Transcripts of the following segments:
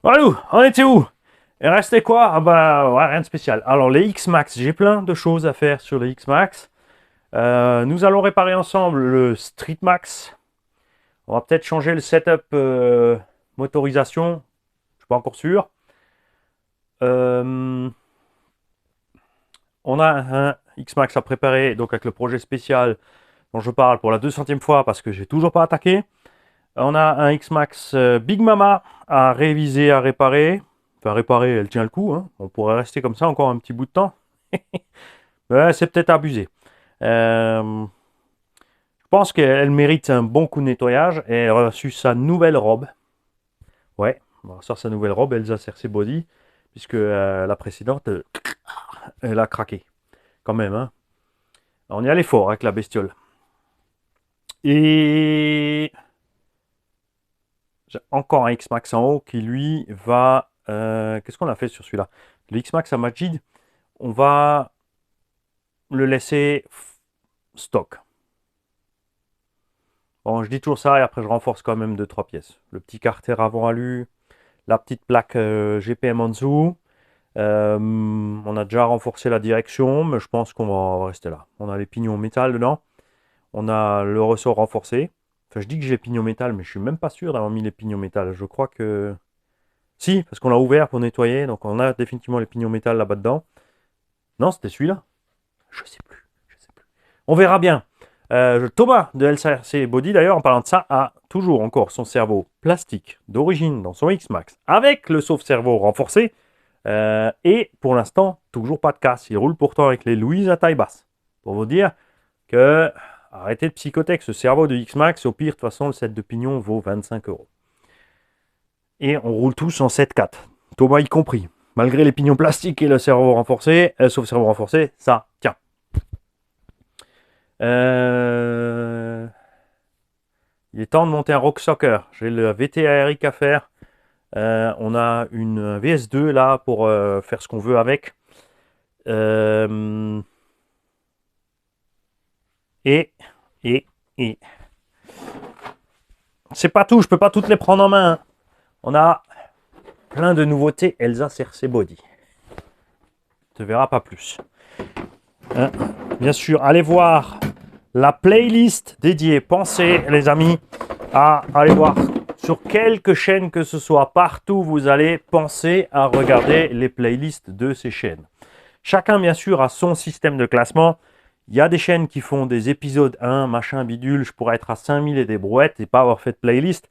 Allô, on était où? Il restait quoi? Ah bah, ouais, rien de spécial. Alors, les X-Max, j'ai plein de choses à faire sur les X-Max. Nous allons réparer ensemble le Street Max. On va peut-être changer le setup motorisation. Je suis pas encore sûr. Euh, on a un X-Max à préparer, donc avec le projet spécial dont je parle pour la 200e fois parce que j'ai toujours pas attaqué. On a un X-Max Big Mama à réviser, à réparer. Enfin, réparer, elle tient le coup, hein. On pourrait rester comme ça encore un petit bout de temps. Ouais, c'est peut-être abusé. Je pense qu'elle mérite un bon coup de nettoyage et elle a reçu sa nouvelle robe. Ouais, on va sa nouvelle robe, Elsa Cersei Body, puisque la précédente, elle a craqué. Quand même, hein. On y allait fort avec la bestiole. Et j'ai encore un X-Max en haut qui lui va. Qu'est-ce qu'on a fait sur celui-là? Le X-Max à Majid, on va le laisser stock. Bon, je dis toujours ça et après je renforce quand même 2-3 pièces. Le petit carter avant alu, la petite plaque GPM en dessous. On a déjà renforcé la direction, mais je pense qu'on va rester là. On a les pignons métal dedans. On a le ressort renforcé. Enfin, je dis que j'ai les pignons métal, mais je suis même pas sûr d'avoir mis les pignons métal. Je crois que. Si, parce qu'on l'a ouvert pour nettoyer, donc on a définitivement les pignons métal là-bas dedans. Non, c'était celui-là. Je sais plus. Je sais plus. On verra bien. Thomas de LCRC Body, d'ailleurs, en parlant de ça, a toujours encore son cerveau plastique d'origine dans son X-Max avec le sauve-cerveau renforcé. Et pour l'instant, toujours pas de casse. Il roule pourtant avec les Louise à taille basse. Pour vous dire que arrêtez de psychothèque ce cerveau de X-Max. Au pire, de toute façon, le set de pignon vaut 25 euros. Et on roule tous en 7-4. Thomas y compris. Malgré les pignons plastiques et le cerveau renforcé, sauf cerveau renforcé, ça tient. Euh, Il est temps de monter un Rock Soccer. J'ai le VT aérique à faire. On a une VS2 là pour faire ce qu'on veut avec. Euh, et, et, et. C'est pas tout, je peux pas toutes les prendre en main, hein. On a plein de nouveautés Elsa Cersei Body. Tu verras pas plus. Hein. Bien sûr, allez voir la playlist dédiée. Pensez, les amis, à aller voir sur quelques chaînes que ce soit, partout vous allez, penser à regarder les playlists de ces chaînes. Chacun, bien sûr, a son système de classement. Il y a des chaînes qui font des épisodes 1, machin, bidule. Je pourrais être à 5000 et des brouettes et pas avoir fait de playlist.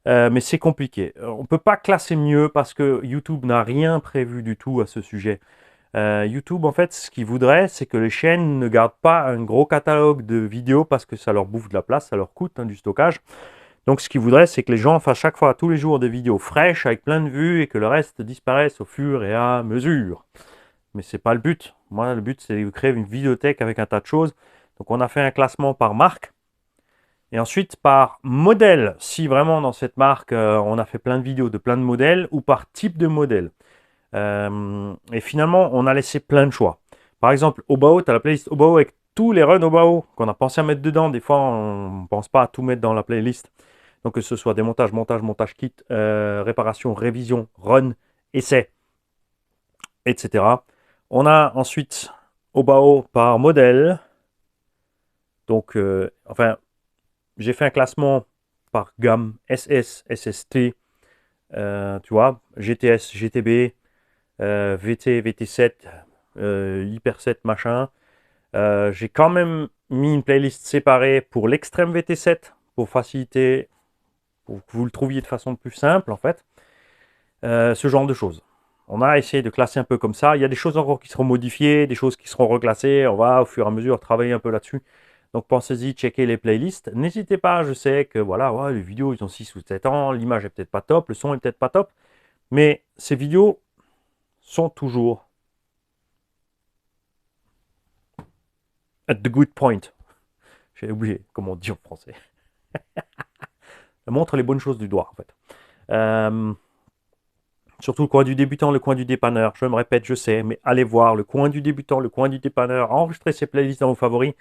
Mais c'est compliqué. On ne peut pas classer mieux parce que YouTube n'a rien prévu du tout à ce sujet. YouTube, en fait, ce qu'il voudrait, c'est que les chaînes ne gardent pas un gros catalogue de vidéos parce que ça leur bouffe de la place, ça leur coûte, hein, du stockage. Donc, ce qu'il voudrait, c'est que les gens fassent chaque fois, tous les jours, des vidéos fraîches avec plein de vues et que le reste disparaisse au fur et à mesure. Mais c'est pas le but. Moi, le but, c'est de créer une vidéothèque avec un tas de choses. Donc, on a fait un classement par marque. Et ensuite, par modèle, si vraiment dans cette marque, on a fait plein de vidéos de plein de modèles, ou par type de modèle. Et finalement, on a laissé plein de choix. Par exemple, Obao, tu as la playlist Obao avec tous les runs Obao qu'on a pensé à mettre dedans. Des fois, on ne pense pas à tout mettre dans la playlist. Donc, que ce soit démontage, montage, montage kit, réparation, révision, run, essai, etc. On a ensuite Obao par modèle. Donc, enfin, j'ai fait un classement par gamme SS, SST, tu vois, GTS, GTB, VT, VT7, Hyper 7, machin. J'ai quand même mis une playlist séparée pour l'extrême VT7 pour faciliter, pour que vous le trouviez de façon plus simple en fait. Ce genre de choses. On a essayé de classer un peu comme ça. Il y a des choses encore qui seront modifiées, des choses qui seront reclassées. On va au fur et à mesure travailler un peu là-dessus. Donc pensez-y, checkez les playlists. N'hésitez pas, je sais que voilà, ouais, les vidéos ils ont 6 ou 7 ans, l'image est peut-être pas top, le son est peut-être pas top, mais ces vidéos sont toujours at the good point. J'ai oublié comment on dit en français. Elle montre les bonnes choses du doigt en fait. Surtout le coin du débutant, le coin du dépanneur. Je me répète, je sais, mais allez voir le coin du débutant, le coin du dépanneur, enregistrez ces playlists dans vos favoris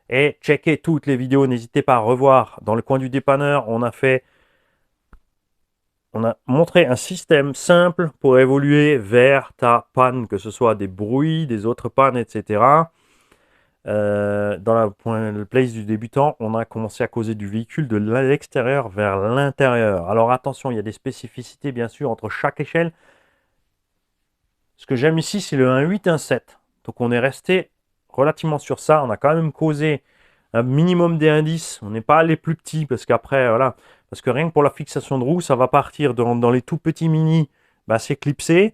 et checkez toutes les vidéos. N'hésitez pas à revoir. Dans le coin du dépanneur, on a fait on a montré un système simple pour évoluer vers ta panne, que ce soit des bruits, des autres pannes, etc. Dans le place du débutant, on a commencé à causer du véhicule de l'extérieur vers l'intérieur. Alors attention, il y a des spécificités bien sûr entre chaque échelle. Ce que j'aime ici, c'est le 1.8, 1.7. Donc on est resté relativement sur ça. On a quand même causé un minimum des indices. On n'est pas allé plus petit parce qu'après, voilà. Parce que rien que pour la fixation de roue, ça va partir dans les tout petits mini, bah, c'est clipsé.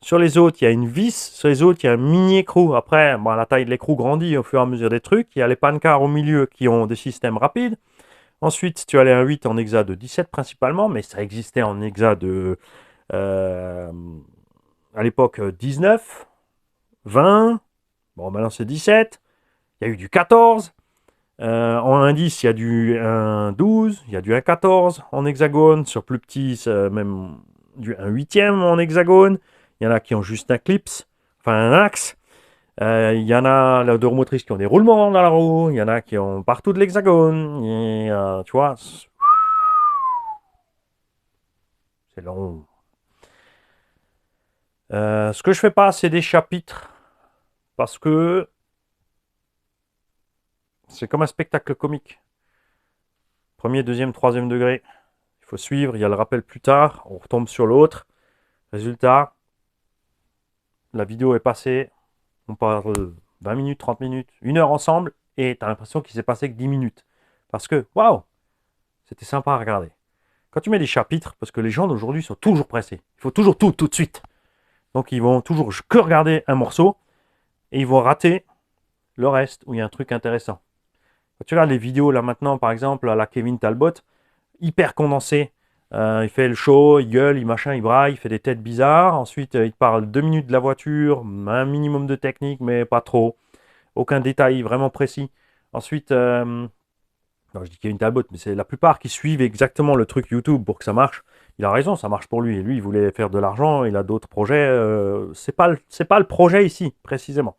Sur les autres, il y a une vis. Sur les autres, il y a un mini écrou. Après, bah, la taille de l'écrou grandit au fur et à mesure des trucs. Il y a les pancars au milieu qui ont des systèmes rapides. Ensuite, tu as les 1.8 en hexa de 17 principalement, mais ça existait en hexa de... à l'époque 19, 20, bon maintenant c'est 17, il y a eu du 14, en indice il y a du 1.12, il y a du 1.14 en hexagone, sur plus petit même du 1.8e en hexagone, il y en a qui ont juste un clips, enfin un axe, il y en a de roues motrices qui ont des roulements dans la roue, il y en a qui ont partout de l'hexagone, et tu vois, c'est long. Ce que je fais pas, c'est des chapitres, parce que c'est comme un spectacle comique. Premier, deuxième, troisième degré. Il faut suivre, il y a le rappel plus tard, on retombe sur l'autre. Résultat, la vidéo est passée, on parle 20 minutes, 30 minutes, 1 heure ensemble, et tu as l'impression qu'il s'est passé que 10 minutes. Parce que, waouh, c'était sympa à regarder. Quand tu mets des chapitres, parce que les gens d'aujourd'hui sont toujours pressés, il faut toujours tout de suite. Donc ils vont toujours que regarder un morceau, et ils vont rater le reste où il y a un truc intéressant. Quand tu regardes les vidéos là maintenant, par exemple, à la Kevin Talbot, hyper condensé. Il fait le show, il gueule, il machin, il braille, il fait des têtes bizarres. Ensuite, il parle 2 minutes de la voiture, un minimum de technique, mais pas trop. Aucun détail vraiment précis. Ensuite, non, je dis qu'il y a une Talbot, mais c'est la plupart qui suivent exactement le truc YouTube pour que ça marche. Il a raison, ça marche pour lui. Et lui, il voulait faire de l'argent, il a d'autres projets. C'est pas le projet ici, précisément.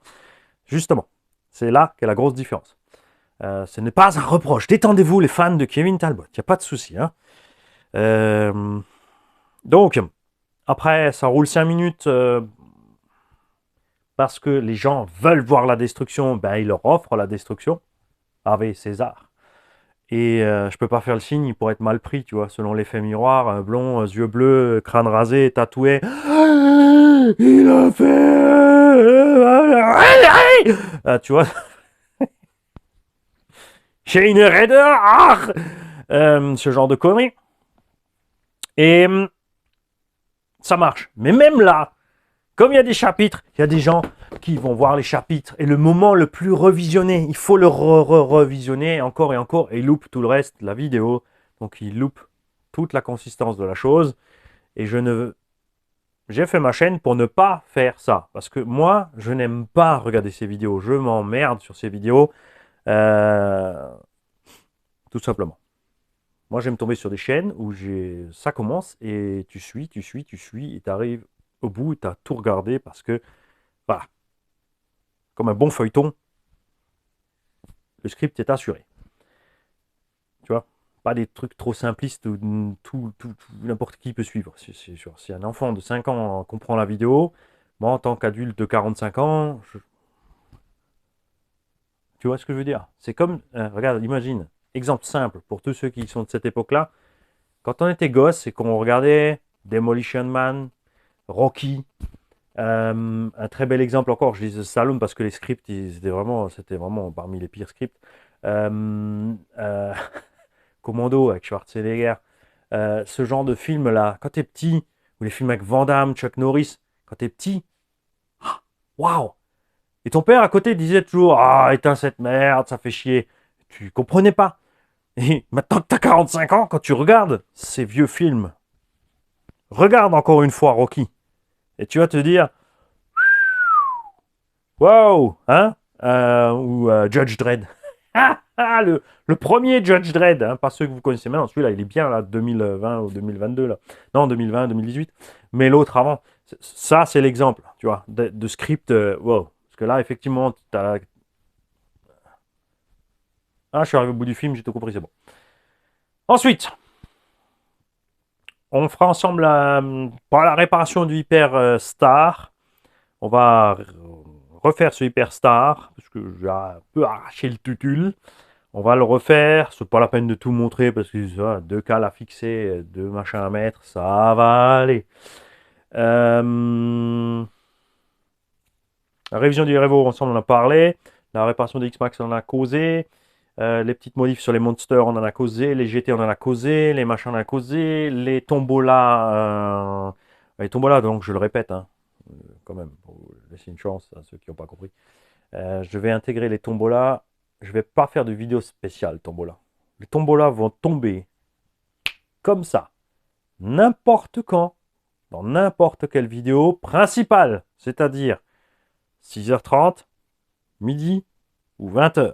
Justement, c'est là qu'est la grosse différence. Ce n'est pas un reproche. Détendez-vous, les fans de Kevin Talbot. Il n'y a pas de souci. Hein. Donc, après, ça roule 5 minutes parce que les gens veulent voir la destruction. Ben, il leur offre la destruction. Harvey César. Et je peux pas faire le signe, il pourrait être mal pris, tu vois, selon l'effet miroir. Blond, yeux bleus, crâne rasé, tatoué. Il a fait. Tu vois. J'ai une raideur. Ce genre de conneries. Et ça marche. Mais même là, comme il y a des chapitres, il y a des gens qui vont voir les chapitres. Et le moment le plus revisionné, il faut le revisionner encore et encore. Et il loupe tout le reste de la vidéo. Donc il loupe toute la consistance de la chose. Et j'ai fait ma chaîne pour ne pas faire ça. Parce que moi, je n'aime pas regarder ces vidéos. Je m'emmerde sur ces vidéos. Tout simplement. Moi, j'aime tomber sur des chaînes où ça commence et tu suis, et tu arrives au bout et tu as tout regardé parce que, voilà, comme un bon feuilleton, le script est assuré. Tu vois, pas des trucs trop simplistes où n'importe qui peut suivre. C'est sûr. Si un enfant de 5 ans comprend la vidéo, moi, en tant qu'adulte de 45 ans, tu vois ce que je veux dire? C'est comme, regarde, imagine, exemple simple pour tous ceux qui sont de cette époque-là. Quand on était gosse et qu'on regardait Demolition Man, Rocky, un très bel exemple encore, je dis Stallone parce que les scripts, c'était vraiment parmi les pires scripts. Commando avec Schwarzenegger, ce genre de film-là, quand t'es petit, ou les films avec Van Damme, Chuck Norris, quand t'es petit, waouh! Et ton père à côté disait toujours, ah, éteins cette merde, ça fait chier. Tu comprenais pas. Et maintenant que t'as 45 ans, quand tu regardes ces vieux films, regarde encore une fois Rocky. Et tu vas te dire, wow, hein, ou Judge Dredd. Le premier Judge Dredd, hein, pas ceux que vous connaissez maintenant. Celui-là, il est bien, là, 2020 ou 2022, là. Non, 2020, 2018. Mais l'autre avant, ça, c'est l'exemple, tu vois, de script, wow. Parce que là, effectivement, t'as... Ah, je suis arrivé au bout du film, j'ai tout compris, c'est bon. Ensuite, On fera ensemble pour la réparation du Hyper Star. On va refaire ce Hyper Star, parce que j'ai un peu arraché le tutule. On va le refaire, c'est pas la peine de tout montrer, parce que ça, 2 cales à fixer, 2 machins à mettre, ça va aller. La révision du Revo, ensemble on en a parlé. La réparation des X-Max, on en a causé. Les petites modifs sur les monsters, on en a causé. Les GT, on en a causé. Les machins, on en a causé. Les tombolas, donc je le répète, hein, quand même, pour laisser une chance à ceux qui n'ont pas compris. Je vais intégrer les tombolas. Je vais pas faire de vidéo spéciale tombola. Les tombolas vont tomber comme ça, n'importe quand, dans n'importe quelle vidéo principale, c'est-à-dire 6h30, midi ou 20h.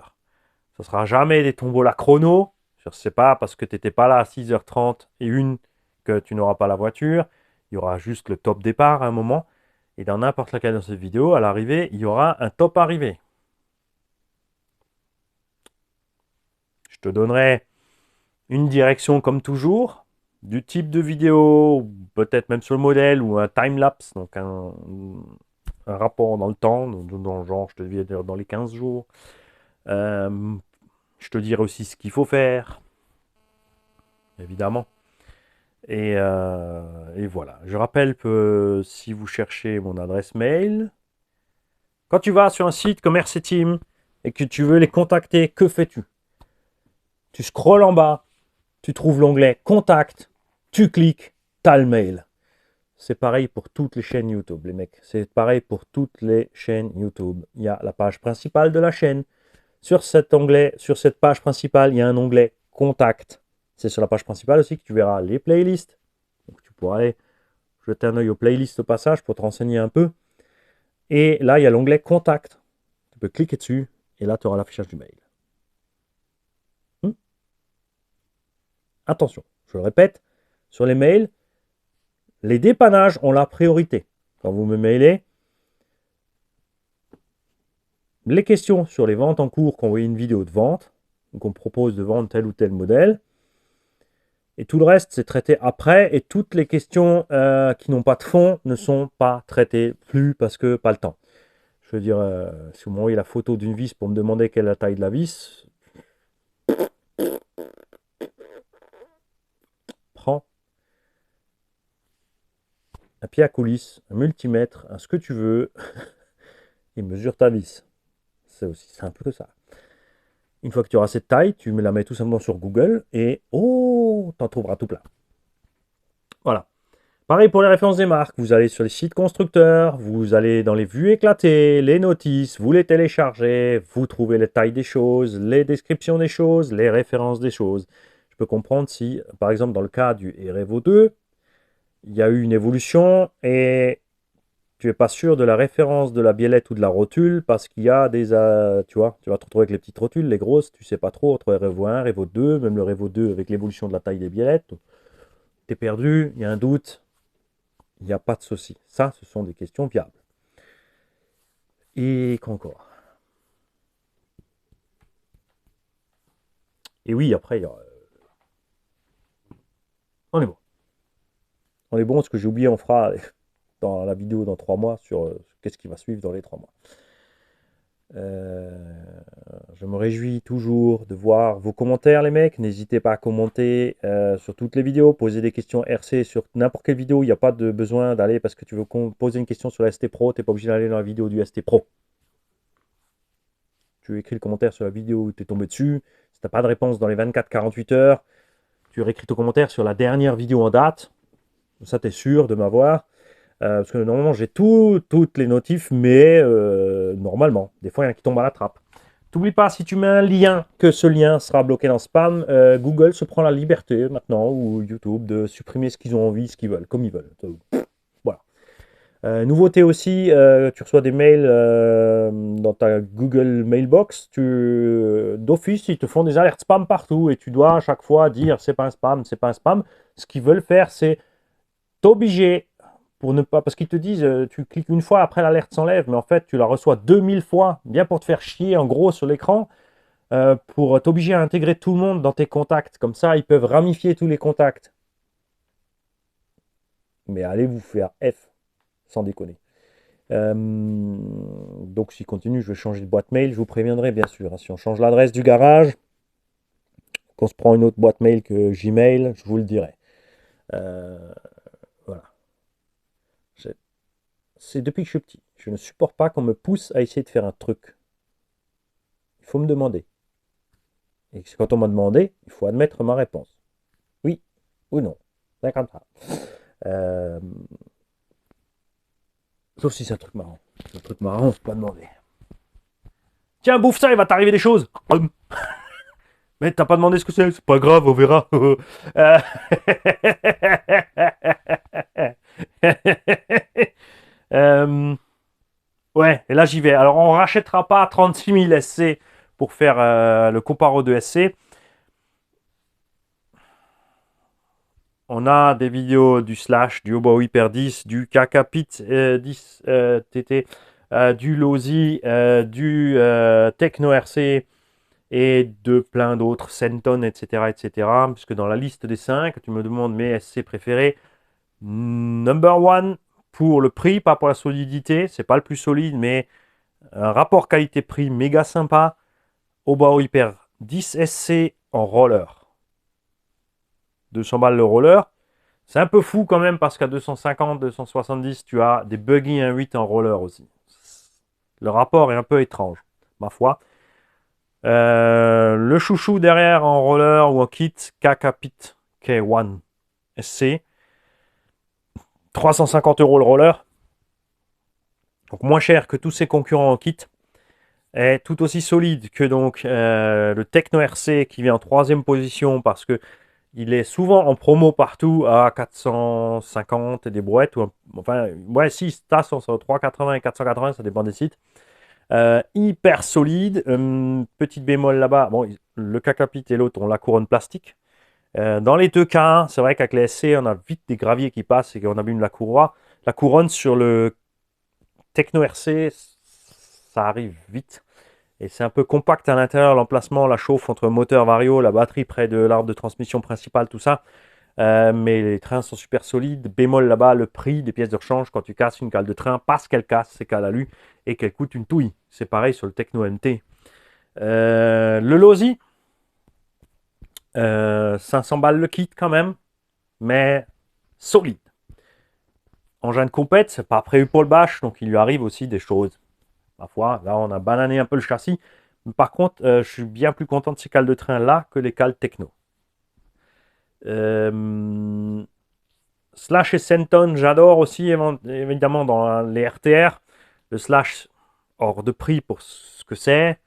Ce ne sera jamais des tombolas chrono. Je ne sais pas parce que tu n'étais pas là à 6h30 et une que tu n'auras pas la voiture. Il y aura juste le top départ à un moment. Et dans n'importe laquelle de cette vidéo, à l'arrivée, il y aura un top arrivé. Je te donnerai une direction comme toujours, du type de vidéo, peut-être même sur le modèle ou un time-lapse, donc un rapport dans le temps, dans le genre, je te dis dans les 15 jours. Je te dirai aussi ce qu'il faut faire, évidemment. Et voilà. Je rappelle que si vous cherchez mon adresse mail, quand tu vas sur un site comme RC Team et que tu veux les contacter, que fais-tu? Tu scrolles en bas, tu trouves l'onglet Contact, tu cliques, tu as le mail. C'est pareil pour toutes les chaînes YouTube, les mecs. C'est pareil pour toutes les chaînes YouTube. Il y a la page principale de la chaîne. Sur cet onglet, sur cette page principale, il y a un onglet Contact. C'est sur la page principale aussi que tu verras les playlists. Donc tu pourras aller jeter un œil aux playlists au passage pour te renseigner un peu. Et là, il y a l'onglet Contact. Tu peux cliquer dessus et là, tu auras l'affichage du mail. Attention, je le répète, sur les mails, les dépannages ont la priorité. Quand vous me mailez, les questions sur les ventes en cours, quand vous voyez une vidéo de vente, qu'on propose de vendre tel ou tel modèle, et tout le reste, c'est traité après, et toutes les questions qui n'ont pas de fond ne sont pas traitées plus parce que pas le temps. Je veux dire, si vous m'envoyez la photo d'une vis pour me demander quelle est la taille de la vis, prends un pied à coulisse, un multimètre, un ce que tu veux, et mesure ta vis. C'est aussi simple que ça. Une fois que tu auras cette taille, tu me la mets tout simplement sur Google et oh, t'en trouveras tout plein. Voilà. Pareil pour les références des marques. Vous allez sur les sites constructeurs, vous allez dans les vues éclatées, les notices, vous les téléchargez, vous trouvez les tailles des choses, les descriptions des choses, les références des choses. Je peux comprendre si, par exemple, dans le cas du Erevo 2, il y a eu une évolution et tu n'es pas sûr de la référence de la biellette ou de la rotule parce qu'il y a des... tu vois, tu vas te retrouver avec les petites rotules, les grosses, tu ne sais pas trop entre Revo 1, Revo 2, même le Revo 2 avec l'évolution de la taille des biellettes. Tu es perdu, il y a un doute, il n'y a pas de souci. Ça, ce sont des questions viables. Et qu'encore? Et oui, après, on est bon. On est bon, ce que j'ai oublié, on fera dans la vidéo dans 3 mois sur qu'est-ce qui va suivre dans les 3 mois. Je me réjouis toujours de voir vos commentaires, les mecs. N'hésitez pas à commenter sur toutes les vidéos, poser des questions RC sur n'importe quelle vidéo. Il n'y a pas de besoin d'aller parce que tu veux poser une question sur la ST Pro, tu n'es pas obligé d'aller dans la vidéo du ST Pro. Tu écris le commentaire sur la vidéo où tu es tombé dessus. Si tu n'as pas de réponse dans les 24-48 heures, tu réécris ton commentaire sur la dernière vidéo en date. Ça, tu es sûr de m'avoir. Parce que normalement, j'ai toutes les notifs, mais normalement, des fois, il y en a qui tombent à la trappe. N'oublie pas, si tu mets un lien, que ce lien sera bloqué dans spam. Google se prend la liberté maintenant, ou YouTube, de supprimer ce qu'ils ont envie, ce qu'ils veulent, comme ils veulent. Voilà. Nouveauté aussi, tu reçois des mails dans ta Google Mailbox. D'office, ils te font des alertes spam partout, et tu dois à chaque fois dire c'est pas un spam, c'est pas un spam. Ce qu'ils veulent faire, c'est t'obliger pour ne pas, parce qu'ils te disent tu cliques une fois, après l'alerte s'enlève, mais en fait tu la reçois 2000 fois, bien pour te faire chier en gros sur l'écran, pour t'obliger à intégrer tout le monde dans tes contacts. Comme ça, ils peuvent ramifier tous les contacts. Mais allez vous faire F, sans déconner. Donc s'il continue, je vais changer de boîte mail, je vous préviendrai bien sûr, hein. Si on change l'adresse du garage, qu'on se prend une autre boîte mail que Gmail, je vous le dirai. Voilà. C'est depuis que je suis petit. Je ne supporte pas qu'on me pousse à essayer de faire un truc. Il faut me demander. Et quand on m'a demandé, il faut admettre ma réponse. Oui ou non. C'est comme ça. Sauf si c'est un truc marrant. C'est un truc marrant, on peut pas demander. Tiens, bouffe ça, il va t'arriver des choses. Mais t'as pas demandé ce que c'est pas grave, on verra. Ouais, et là j'y vais. Alors on rachètera pas 36 000 SC pour faire le comparo de SC. On a des vidéos du Slash, du Obo Hyper 10, du Kakapit 10 TT, du Lozi, du Techno RC et de plein d'autres, Centon, etc., etc. Puisque dans la liste des 5, tu me demandes mes SC préférés. Number one pour le prix, pas pour la solidité. C'est pas le plus solide, mais un rapport qualité-prix méga sympa. Obo Hyper 10 SC en roller. 200 balles le roller. C'est un peu fou quand même parce qu'à 250, 270, tu as des Buggy 1.8 en roller aussi. Le rapport est un peu étrange, ma foi. Le chouchou derrière en roller ou en kit, Kakapit K1 SC. 350 € le roller. Donc moins cher que tous ses concurrents en kit. Est tout aussi solide que donc le Techno RC qui vient en 3e position parce que il est souvent en promo partout à 450 et des brouettes. Enfin, ouais, si, ça sont entre 380 et 480, ça dépend des sites. Hyper solide. Petite bémol là-bas. Bon, le Kakapit et l'autre ont la couronne plastique. Dans les deux cas, c'est vrai qu'avec les SC, on a vite des graviers qui passent et qu'on abîme la courroie. La couronne sur le Techno RC, ça arrive vite. Et c'est un peu compact à l'intérieur, l'emplacement, la chauffe entre moteur vario, la batterie près de l'arbre de transmission principale, tout ça. Mais les trains sont super solides. Bémol là-bas, le prix des pièces de rechange quand tu casses une cale de train, parce qu'elle casse, c'est qu'elle a lu et qu'elle coûte une touille. C'est pareil sur le Techno MT. Le Lozi, 500 balles le kit quand même, mais solide. Engin de compète, c'est pas prévu pour le bâche, donc il lui arrive aussi des choses. Parfois, là on a banané un peu le châssis. Mais par contre, je suis bien plus content de ces cales de train là que les cales techno. Slash et Centon, j'adore aussi évidemment dans les RTR. Le Slash hors de prix pour ce que c'est.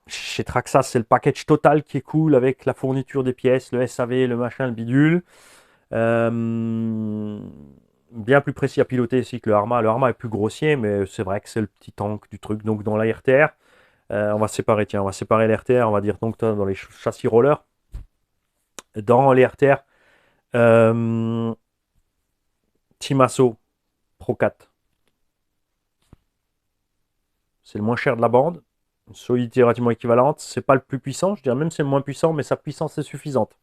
Chez Traxxas, c'est le package total qui est cool avec la fourniture des pièces, le SAV, le machin, le bidule. Bien plus précis à piloter ici que le Arma. Le Arma est plus grossier, mais c'est vrai que c'est le petit tank du truc. Donc dans la RTR, on va séparer, tiens, on va séparer les RTR, on va dire donc dans les châssis roller. Dans les RTR, Timasso Pro 4. C'est le moins cher de la bande. Une solidité relativement équivalente. C'est pas le plus puissant, je dirais même c'est le moins puissant, mais sa puissance est suffisante.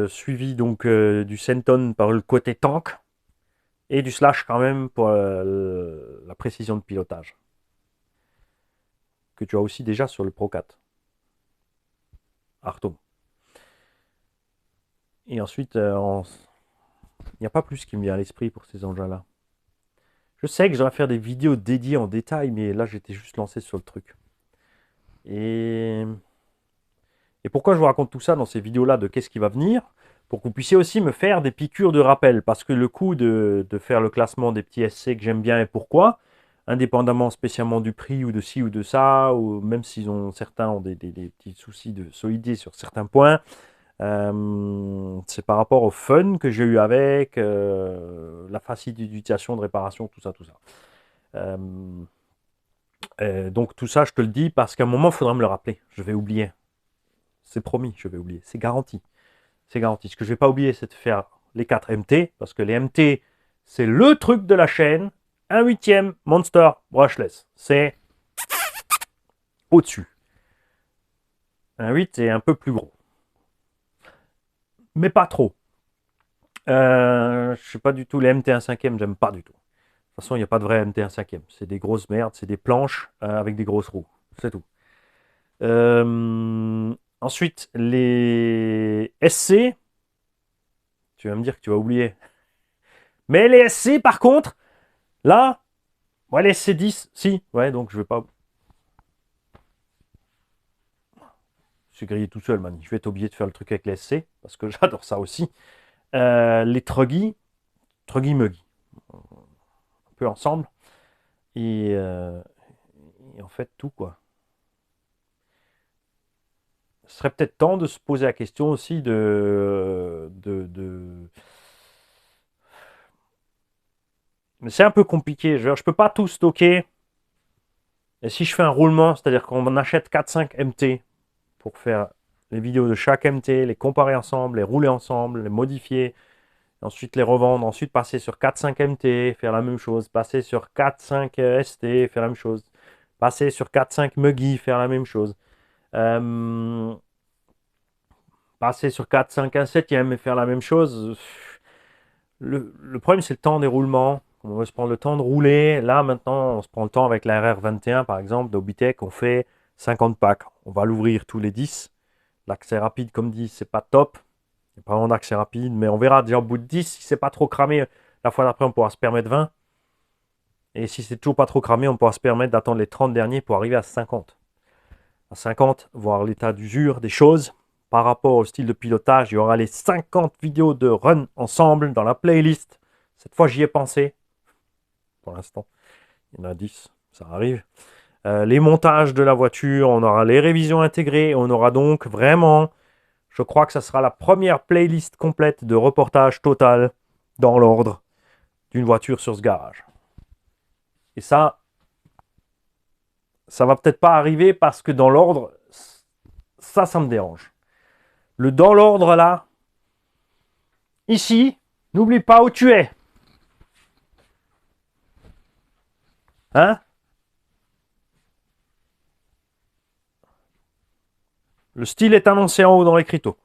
Suivi donc du Centon par le côté tank et du Slash quand même pour la précision de pilotage que tu as aussi déjà sur le Pro 4 Arto. Et ensuite il n'y a pas plus qui me vient à l'esprit pour ces engins là. Je sais que j'aurais faire des vidéos dédiées en détail, mais là j'étais juste lancé sur le truc. Et pourquoi je vous raconte tout ça dans ces vidéos-là de qu'est-ce qui va venir? Pour que vous puissiez aussi me faire des piqûres de rappel. Parce que le coup de faire le classement des petits SC que j'aime bien et pourquoi, indépendamment spécialement du prix ou de ci ou de ça, ou même s'ils ont certains ont des petits soucis de solidité sur certains points, c'est par rapport au fun que j'ai eu avec, la facilité d'utilisation, de réparation, tout ça, tout ça. Donc tout ça, je te le dis parce qu'à un moment, il faudra me le rappeler. Je vais oublier. C'est promis, je vais oublier. C'est garanti. C'est garanti. Ce que je ne vais pas oublier, c'est de faire les 4 MT, parce que les MT, c'est le truc de la chaîne. 1/8 Monster Brushless. C'est au-dessus. 1/8 est un peu plus gros. mais pas trop. Je sais pas du tout, les MT1 5e, j'aime pas du tout. De toute façon, il n'y a pas de vrai MT1 5e. C'est des grosses merdes, c'est des planches avec des grosses roues. C'est tout. Ensuite, les SC, tu vas me dire que tu vas oublier. Mais les SC, par contre, là, ouais, les SC10, si, ouais, donc je vais pas. Je suis grillé tout seul, man. Je vais être obligé de faire le truc avec les SC, parce que j'adore ça aussi. Les Truggy, Truggy Muggy, un peu ensemble. Et en fait, tout, quoi. Ce serait peut-être temps de se poser la question aussi Mais c'est un peu compliqué. Je peux pas tout stocker. Et si je fais un roulement, c'est-à-dire qu'on achète 4-5 MT pour faire les vidéos de chaque MT, les comparer ensemble, les rouler ensemble, les modifier, ensuite les revendre, ensuite passer sur 4-5 MT, faire la même chose, passer sur 4-5 ST, faire la même chose, passer sur 4-5 Muggy, faire la même chose, passer sur 4-5 1 septième et faire la même chose. Le problème, c'est le temps des roulements. On va se prendre le temps de rouler. Là, maintenant, on se prend le temps avec la RR21, par exemple, d'Obitech. On fait 50 packs. On va l'ouvrir tous les 10. L'accès rapide, comme dit, c'est pas top. Il n'y a pas vraiment d'accès rapide, mais on verra déjà au bout de 10. Si c'est pas trop cramé, la fois d'après, on pourra se permettre 20. Et si c'est toujours pas trop cramé, on pourra se permettre d'attendre les 30 derniers pour arriver à 50. À 50, voir l'état d'usure des choses. Par rapport au style de pilotage, il y aura les 50 vidéos de run ensemble dans la playlist. Cette fois, j'y ai pensé. Pour l'instant, il y en a 10, ça arrive. Les montages de la voiture, on aura les révisions intégrées. On aura donc vraiment, je crois que ça sera la première playlist complète de reportage total dans l'ordre d'une voiture sur ce garage. Et ça va peut-être pas arriver parce que dans l'ordre, ça me dérange. Le dans l'ordre là, ici, n'oublie pas où tu es. Hein? Le style est annoncé en haut dans l'écriteau.